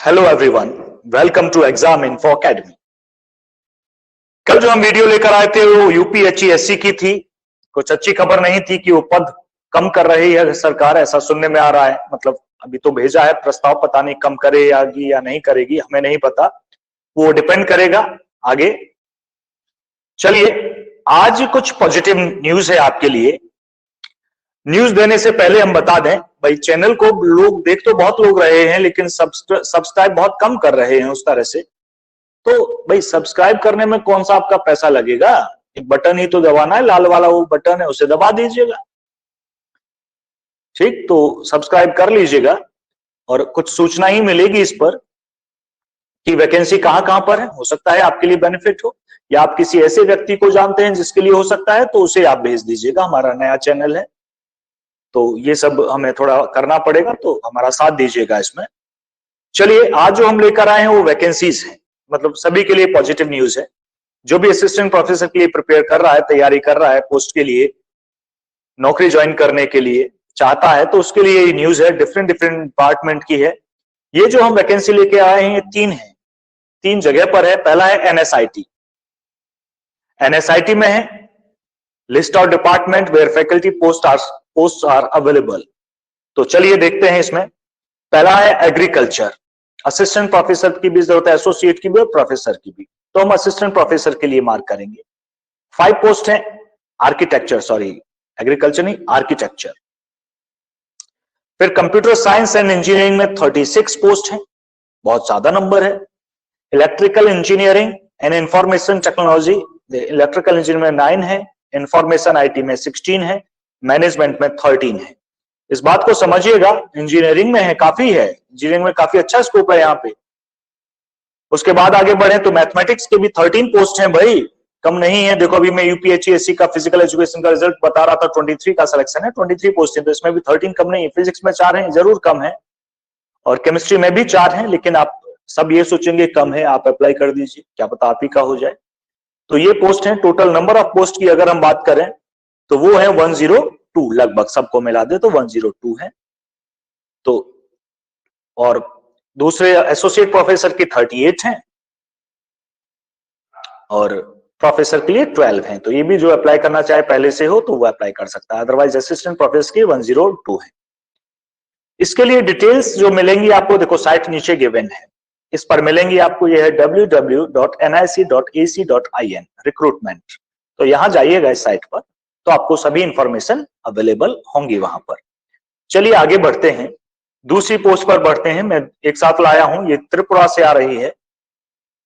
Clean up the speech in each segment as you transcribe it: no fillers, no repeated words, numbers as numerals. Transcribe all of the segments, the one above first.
Hello everyone, welcome to exam info academy. कल जो हम वीडियो लेकर आए थे वो यूपीएचईएससी की थी। कुछ अच्छी खबर नहीं थी कि वो पद कम कर रही है सरकार, ऐसा सुनने में आ रहा है। मतलब अभी तो भेजा है प्रस्ताव, पता नहीं कम करेगी या नहीं करेगी, हमें नहीं पता, वो डिपेंड करेगा आगे। चलिए, आज कुछ पॉजिटिव न्यूज है आपके लिए। न्यूज देने से पहले हम बता दें भाई, चैनल को लोग देख तो बहुत लोग रहे हैं लेकिन सब्सक्राइब बहुत कम कर रहे हैं उस तरह से। तो भाई सब्सक्राइब करने में कौन सा आपका पैसा लगेगा, एक बटन ही तो दबाना है, लाल वाला वो बटन है उसे दबा दीजिएगा। ठीक, तो सब्सक्राइब कर लीजिएगा और कुछ सूचना ही मिलेगी इस पर कि वैकेंसी कहां पर है। हो सकता है आपके लिए बेनिफिट हो, या आप किसी ऐसे व्यक्ति को जानते हैं जिसके लिए हो सकता है, तो उसे आप भेज दीजिएगा। हमारा नया चैनल है तो ये सब हमें थोड़ा करना पड़ेगा, तो हमारा साथ दीजिएगा इसमें। चलिए, आज जो हम लेकर आए हैं वो वैकेंसीज है, मतलब सभी के लिए पॉजिटिव न्यूज है। जो भी असिस्टेंट प्रोफेसर के लिए प्रिपेयर कर रहा है, तैयारी कर रहा है पोस्ट के लिए, नौकरी ज्वाइन करने के लिए चाहता है, तो उसके लिए ये न्यूज है। डिफरेंट डिफरेंट डिपार्टमेंट की है। ये जो हम वैकेंसी लेके आए हैं ये तीन जगह पर है। पहला है एनएसआईटी। एनएसआईटी में है list of department where faculty post are available. तो चलिए देखते हैं इसमें। पहला है एग्रीकल्चर, असिस्टेंट प्रोफेसर की भी जरूरत है, एसोसिएट की भी और प्रोफेसर की भी, तो हम असिस्टेंट प्रोफेसर के लिए मार्क करेंगे। 5 पोस्ट है। आर्किटेक्चर, सॉरी एग्रीकल्चर नहीं, आर्किटेक्चर। फिर कंप्यूटर साइंस एंड इंजीनियरिंग में 36 पोस्ट है, बहुत ज्यादा नंबर है। Electrical engineering and information technology, electrical engineering में 9 है, इंफॉर्मेशन आईटी में 16 है, मैनेजमेंट में 13 है। इस बात को समझिएगा, इंजीनियरिंग में है, काफी है, इंजीनियरिंग में काफी अच्छा स्कोप है यहाँ पे। उसके बाद आगे बढ़े तो मैथमेटिक्स के भी 13 पोस्ट हैं भाई, कम नहीं है। देखो अभी मैं यूपीएचईएससी का फिजिकल एजुकेशन का रिजल्ट बता रहा था, 23 का सिलेक्शन है, 23 पोस्ट है, तो इसमें भी 13 कम नहीं है। फिजिक्स में 4 है, जरूर कम है, और केमिस्ट्री में भी 4 है, लेकिन आप सब ये सोचेंगे कम है, आप अप्लाई कर दीजिए, क्या पता आप ही का हो जाए। तो ये पोस्ट है। टोटल नंबर ऑफ पोस्ट की अगर हम बात करें तो वो है 102, लगभग सबको मिला दे तो 102 है। तो और दूसरे एसोसिएट प्रोफेसर की 38 हैं और प्रोफेसर के लिए 12 हैं। तो ये भी जो अप्लाई करना चाहे पहले से हो तो वो अप्लाई कर सकता है, अदरवाइज असिस्टेंट प्रोफेसर की 102 है। इसके लिए डिटेल्स जो मिलेंगी आपको, देखो साइट नीचे गिवन है, इस पर मिलेंगी आपको। ये है www.nic.ac.in रिक्रूटमेंट। तो यहां जाइएगा इस साइट पर, तो आपको सभी इंफॉर्मेशन अवेलेबल होंगी वहां पर। चलिए आगे बढ़ते हैं, दूसरी पोस्ट पर बढ़ते हैं। मैं एक साथ लाया हूं, ये त्रिपुरा से आ रही है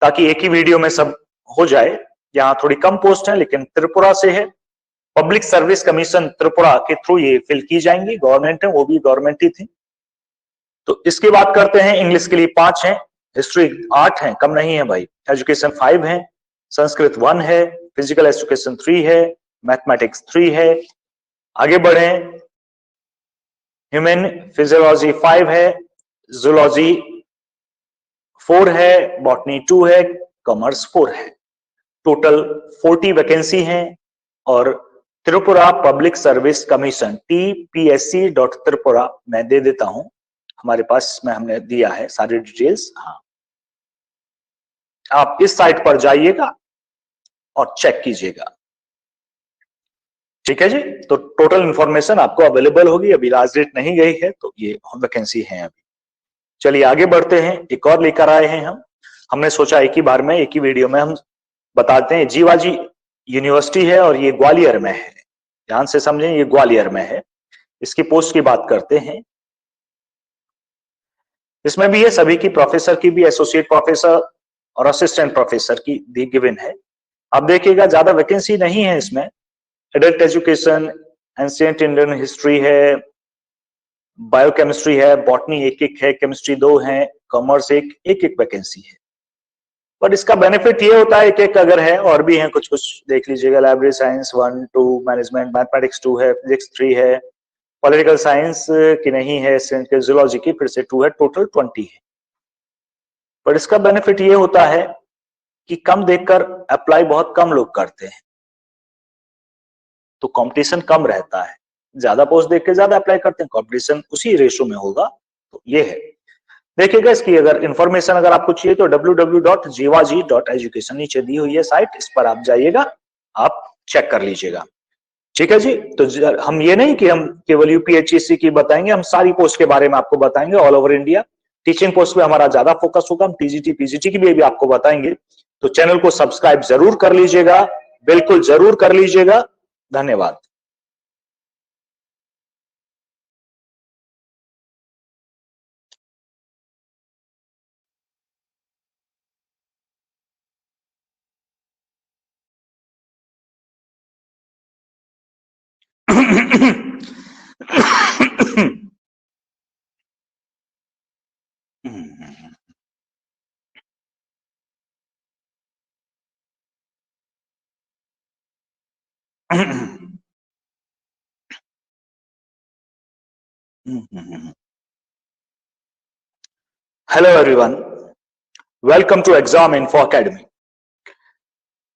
ताकि एक ही वीडियो में सब हो जाए। यहाँ थोड़ी कम पोस्ट है लेकिन त्रिपुरा से है। पब्लिक सर्विस कमीशन त्रिपुरा के थ्रू ये फिल की जाएंगी, गवर्नमेंट है, वो भी गवर्नमेंट ही थी। तो इसकी बात करते हैं। इंग्लिश के लिए 5 है, हिस्ट्री 8 है, कम नहीं है भाई। एजुकेशन 5 है, संस्कृत 1 है, फिजिकल एजुकेशन 3 है, मैथमेटिक्स 3 है। आगे बढ़े, ह्यूमन फिजियोलॉजी 5 है, जूलॉजी 4 है, बॉटनी 2 है, कॉमर्स 4 है। टोटल 40 वैकेंसी हैं। और Tripura public service commission tpsc.tripura मैं दे देता हूं, हमारे पास इसमें हमने दिया है सारी डिटेल्स। हाँ, आप इस साइट पर जाइएगा और चेक कीजिएगा, ठीक है जी। तो टोटल इंफॉर्मेशन आपको अवेलेबल होगी। अभी लास्ट डेट नहीं गई है, तो ये वैकेंसी है अभी। चलिए आगे बढ़ते हैं। एक और लेकर आए हैं हमने सोचा एक ही बार में, एक ही वीडियो में हम बताते हैं। जीवाजी यूनिवर्सिटी है और ये ग्वालियर में है, ध्यान से समझें, ये ग्वालियर में है। इसकी पोस्ट की बात करते हैं। इसमें भी है सभी की, प्रोफेसर की भी, एसोसिएट प्रोफेसर और असिस्टेंट प्रोफेसर की दी गिवन है। अब देखिएगा ज्यादा वैकेंसी नहीं है इसमें। Adult education, ancient Indian history है, बायोकेमिस्ट्री है, बॉटनी 1-1 है, केमिस्ट्री 2 है, कॉमर्स 1-1 वैकेंसी है। पर इसका बेनिफिट ये होता है एक अगर है, और भी है कुछ कुछ देख लीजिएगा। लाइब्रेरी साइंस 1, 2, मैनेजमेंट, मैथमेटिक्स 2 है, फिजिक्स 3 है, पॉलिटिकल साइंस की नहीं है, जूलॉजी की फिर से 2 है, टोटल 20 है। पर इसका बेनिफिट ये होता है कि कम देखकर अप्लाई बहुत कम लोग करते हैं, तो कंपटीशन कम रहता है। ज्यादा पोस्ट देख के ज्यादा अप्लाई करते हैं, कंपटीशन उसी रेशो में होगा, तो ये है। देखिएगा इसकी अगर इंफॉर्मेशन अगर आपको चाहिए तो www.jivaji.education नीचे दी हुई है साइट, इस पर आप जाइएगा, आप चेक कर लीजिएगा। ठीक है जी। तो हम ये नहीं कि हम केवल यूपीएचएससी की बताएंगे, हम सारी पोस्ट के बारे में आपको बताएंगे all over India. Teaching post पे हमारा ज्यादा फोकस होगा, हम टीजीटी पीजीटी की भी आपको बताएंगे। तो चैनल को सब्सक्राइब जरूर कर लीजिएगा, बिल्कुल जरूर कर लीजिएगा। धन्यवाद। Hello everyone, welcome to exam info academy.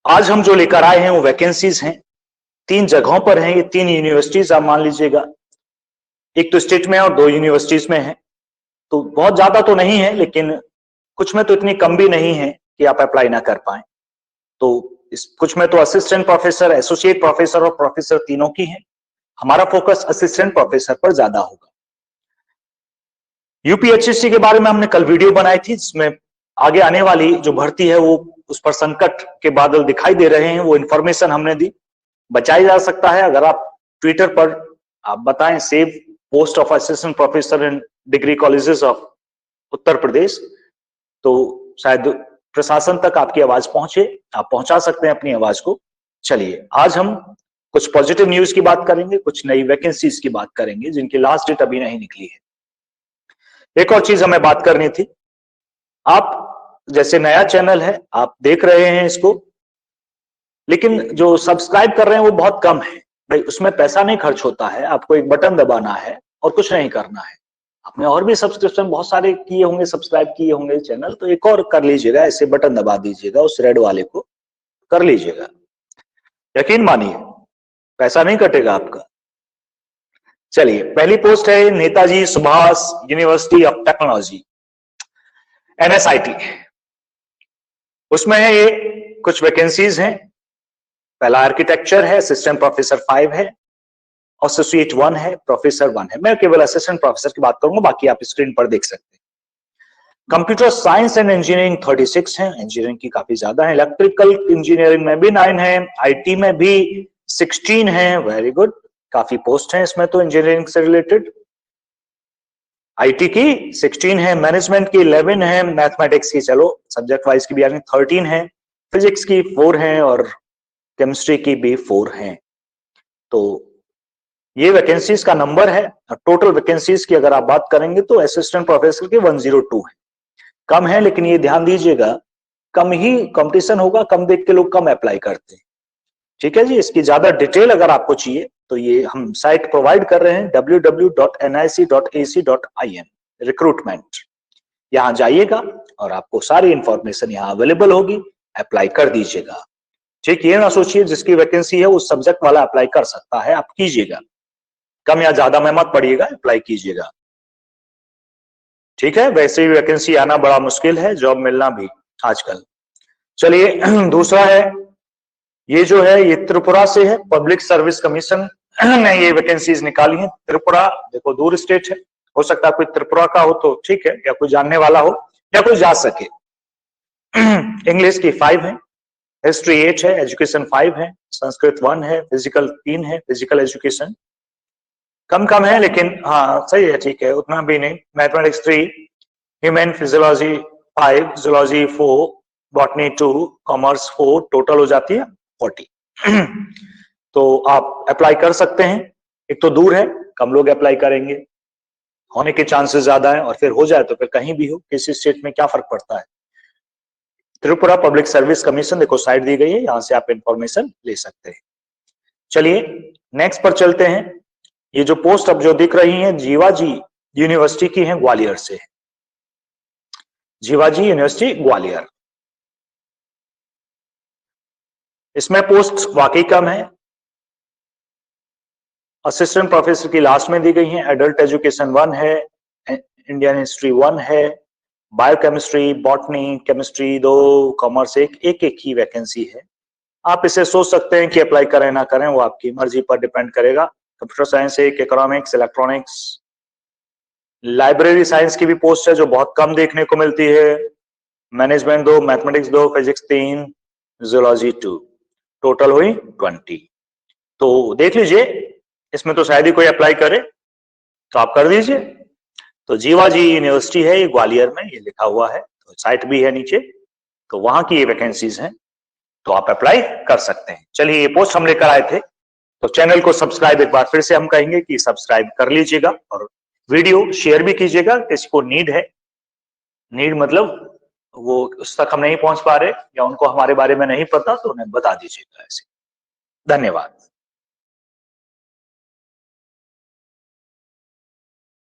आज हम जो लेकर आए हैं वो वैकेंसीज हैं, 3 जगहों पर हैं। ये 3 यूनिवर्सिटीज आप मान लीजिएगा, एक तो स्टेट में और 2 यूनिवर्सिटीज में है। तो बहुत ज्यादा तो नहीं है, लेकिन कुछ में तो इतनी कम भी नहीं है कि आप अप्लाई ना कर पाए। तो कुछ में तो असिस्टेंट प्रोफेसर, एसोसिएट प्रोफेसर और प्रोफेसर तीनों की है। हमारा फोकस असिस्टेंट प्रोफेसर पर ज्यादा होगा। यूपीएचएससी के बारे में हमने कल वीडियो बनाई थी, जिसमें आगे आने वाली जो भर्ती है वो उस पर संकट के बादल दिखाई दे रहे हैं, वो इंफॉर्मेशन हमने दी। बचाया जा सकता है अगर आप ट्विटर पर आप बताएं save post of assistant professor in degree colleges of Uttar Pradesh, तो शायद प्रशासन तक आपकी आवाज पहुंचे, आप पहुंचा सकते हैं अपनी आवाज को। चलिए आज हम कुछ पॉजिटिव न्यूज की बात करेंगे, कुछ नई वैकेंसीज की बात करेंगे जिनकी लास्ट डेट अभी नहीं निकली है। एक और चीज हमें बात करनी थी, आप जैसे नया चैनल है, आप देख रहे हैं इसको, लेकिन जो सब्सक्राइब कर रहे हैं वो बहुत कम है। भाई उसमें पैसा नहीं खर्च होता है, आपको एक बटन दबाना है और कुछ नहीं करना है। आपने और भी सब्सक्रिप्शन बहुत सारे किए होंगे, सब्सक्राइब किए होंगे चैनल, तो एक और कर लीजिएगा, ऐसे बटन दबा दीजिएगा, उस रेड वाले को कर लीजिएगा। यकीन मानिए पैसा नहीं कटेगा आपका। चलिए पहली पोस्ट है Netaji Subhash university of technology, NSIT. उसमें ये कुछ वैकेंसीज हैं। पहला आर्किटेक्चर है, असिस्टेंट प्रोफेसर 5 है, एसोसिएट 1 है, प्रोफेसर 1 है। मैं केवल असिस्टेंट प्रोफेसर की बात करूंगा, बाकी आप स्क्रीन पर देख सकते हैं। कंप्यूटर साइंस एंड इंजीनियरिंग 36 है, इंजीनियरिंग की काफी ज्यादा है। इलेक्ट्रिकल इंजीनियरिंग में भी 9 है, आईटी में भी 16 है। वेरी गुड, काफी पोस्ट हैं इसमें तो इंजीनियरिंग से रिलेटेड। आईटी की 16 है, मैनेजमेंट की 11 है, मैथमेटिक्स की चलो सब्जेक्ट वाइज की भी 13 है, फिजिक्स की 4 है और केमिस्ट्री की भी 4 हैं। तो ये वैकेंसीज का नंबर है। टोटल वैकेंसीज की अगर आप बात करेंगे तो असिस्टेंट प्रोफेसर के 102 है, कम है, लेकिन ये ध्यान दीजिएगा कम ही कंपटीशन होगा, कम देख के लोग कम अप्लाई करते हैं। ठीक है जी। इसकी ज्यादा डिटेल अगर आपको चाहिए तो ये हम साइट प्रोवाइड कर रहे हैं www.nic.ac.in रिक्रूटमेंट। यहां जाइएगा और आपको सारी इंफॉर्मेशन यहाँ अवेलेबल होगी, अप्लाई कर दीजिएगा। ठीक, ये ना सोचिए जिसकी वैकेंसी है उस सब्जेक्ट वाला अप्लाई कर सकता है, आप कीजिएगा, कम या ज्यादा में मत पड़िएगा, अप्लाई कीजिएगा। ठीक है, वैसे ही वैकेंसी आना बड़ा मुश्किल है, जॉब मिलना भी आजकल। चलिए दूसरा है, ये जो है ये त्रिपुरा से है, पब्लिक सर्विस कमीशन ने ये वैकेंसीज निकाली है। त्रिपुरा देखो दूर स्टेट है, हो सकता है कोई त्रिपुरा का हो तो ठीक है, या कोई जानने वाला हो या कोई जा सके। इंग्लिश की 5 है, हिस्ट्री 8 है, एजुकेशन 5 है, संस्कृत 1 है, फिजिकल 3 है, फिजिकल एजुकेशन कम है, लेकिन हाँ सही है, ठीक है, उतना भी नहीं। Mathematics 3, human physiology 5, zoology 4, botany 2, commerce 4, total हो जाती है 40। तो आप अप्लाई कर सकते हैं। एक तो दूर है, कम लोग अप्लाई करेंगे, होने के चांसेस ज्यादा है, और फिर हो जाए तो फिर कहीं भी हो, किसी स्टेट में क्या फर्क पड़ता है। त्रिपुरा पब्लिक सर्विस कमीशन देखो साइट दी गई है, यहां से आप इंफॉर्मेशन ले सकते हैं। चलिए नेक्स्ट पर चलते हैं। ये जो पोस्ट अब जो दिख रही है जीवाजी यूनिवर्सिटी की है, ग्वालियर से। जीवाजी यूनिवर्सिटी ग्वालियर, इसमें पोस्ट वाकई कम है। असिस्टेंट प्रोफेसर की लास्ट में दी गई है, एडल्ट एजुकेशन 1 है, इंडियन हिस्ट्री 1 है, बायोकेमिस्ट्री, बॉटनी, केमिस्ट्री 2, कॉमर्स एक ही वैकेंसी है। आप इसे सोच सकते हैं कि अप्लाई करें ना करें, वो आपकी मर्जी पर डिपेंड करेगा। Computer science 1, economics, electronics, library science की भी पोस्ट है जो बहुत कम देखने को मिलती है। Management 2, mathematics 2, physics 3, geology 2, total हुई 20। तो देख लीजिए, इसमें तो शायद ही कोई अप्लाई करे, तो आप कर दीजिए। तो जीवाजी यूनिवर्सिटी है ये ग्वालियर में, ये लिखा हुआ है, तो साइट भी है नीचे, तो वहां की ये वैकेंसीज हैं, तो आप अप्लाई कर सकते हैं। चलिए, ये पोस्ट हम लेकर आए थे, तो चैनल को सब्सक्राइब एक बार फिर से हम कहेंगे कि सब्सक्राइब कर लीजिएगा और वीडियो शेयर भी कीजिएगा, किसी को नीड है। नीड मतलब वो उस तक हम नहीं पहुंच पा रहे या उनको हमारे बारे में नहीं पता, तो उन्हें बता दीजिएगा ऐसे। धन्यवाद।